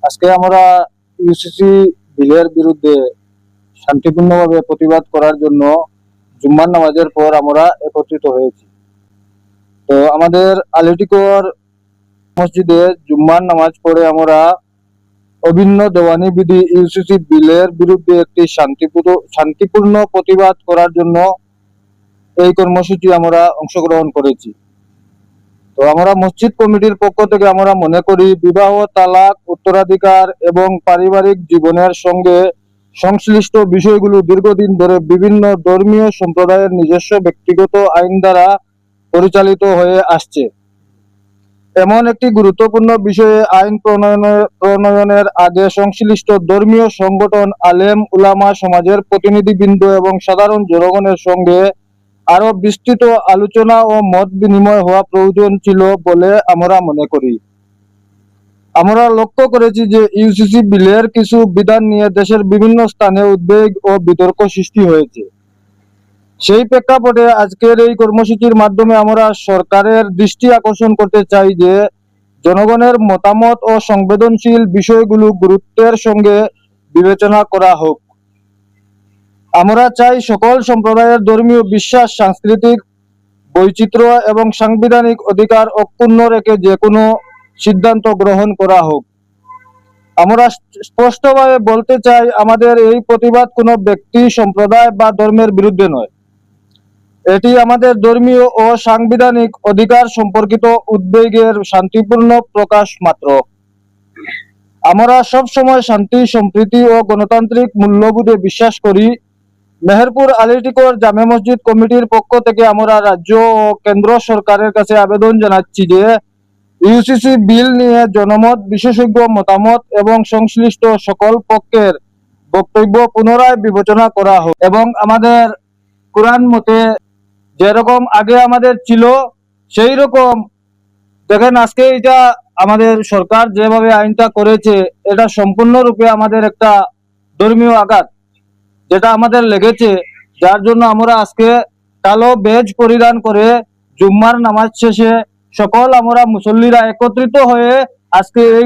আজকে আমরা ইউসিসি বিলের বিরুদ্ধে শান্তিপূর্ণভাবে প্রতিবাদ করার জন্য জুম্মার নামাজের পর আমরা একত্রিত হয়েছি। তো আমাদের আলিটিকর মসজিদে জুম্মার নামাজ পড়ে আমরা অভিন্ন দেওয়ানি বিধি ইউসিসি বিলের বিরুদ্ধে একটি শান্তিপূর্ণ প্রতিবাদ করার জন্য এই কর্মসূচি আমরা অংশগ্রহণ করেছি। তো আমরা মসজিদ কমিটির পক্ষ থেকে আমরা মনে করি বিবাহ, তালাক, উত্তরাধিকার এবং পারিবারিক জীবনের সঙ্গে সংশ্লিষ্ট বিষয়গুলো দীর্ঘদিন ধরে বিভিন্ন ধর্মীয় সম্প্রদায়ের নিজস্ব ব্যক্তিগত আইন দ্বারা পরিচালিত হয়ে আসছে। এমন একটি গুরুত্বপূর্ণ বিষয়ে আইন প্রণয়নের আগে সংশ্লিষ্ট ধর্মীয় সংগঠন, আলেম উলামা, সমাজের প্রতিনিধিবৃন্দ এবং সাধারণ জনগণের সঙ্গে আরো বিস্তৃত আলোচনা ও মত বিনিময় হওয়া প্রয়োজন ছিল বলে আমরা মনে করি। আমরা লক্ষ্য করেছি যে ইউসিসি বিলের কিছু বিধান নিয়ে দেশের বিভিন্ন স্থানে উদ্বেগ ও বিতর্ক সৃষ্টি হয়েছে। সেই প্রেক্ষাপটে আজকের এই কর্মসূচির মাধ্যমে আমরা সরকারের দৃষ্টি আকর্ষণ করতে চাই যে জনগণের মতামত ও সংবেদনশীল বিষয়গুলো গুরুত্বের সঙ্গে বিবেচনা করা হোক। আমরা চাই সকল সম্প্রদায়ের ধর্মীয় বিশ্বাস, সাংস্কৃতিক বৈচিত্র্য এবং সাংবিধানিক অধিকার অক্ষুণ্ণ রেখে যে কোনো সিদ্ধান্ত গ্রহণ করা হোক। আমরা স্পষ্টভাবে বলতে চাই, আমাদের এই প্রতিবাদ কোনো ব্যক্তি, সম্প্রদায় বা ধর্মের বিরুদ্ধে নয়। এটি আমাদের ধর্মীয় ও সাংবিধানিক অধিকার সম্পর্কিত উদ্বেগের শান্তিপূর্ণ প্রকাশ মাত্র। আমরা সব সময় শান্তি, সম্প্রীতি ও গণতান্ত্রিক মূল্যবোধে বিশ্বাস করি। মেহেরপুর আলিটিকর জামে মসজিদ কমিটির পক্ষ থেকে আমরা রাজ্য ও কেন্দ্র সরকারের কাছে আবেদন জানাচ্ছি যে ইউসিসি বিল নিয়ে জনমত, বিশেষজ্ঞ মতামত এবং সংশ্লিষ্ট সকল পক্ষের বক্তব্য পুনরায় বিবেচনা করা হোক এবং আমাদের কোরআন মতে যেরকম আগে আমাদের ছিল সেই রকম দেখেন, আজকে এটা আমাদের সরকার যেভাবে আইনটা করেছে এটা সম্পূর্ণরূপে আমাদের একটা ধর্মীয় আঘাত যেটা আমাদের লেগেছে, যার জন্য আমরা আজকে কালো বেজ পরিধান করে জুম্মার নামাজ শেষে সকল আমরা মুসল্লিরা একত্রিত হয়ে আজকে এই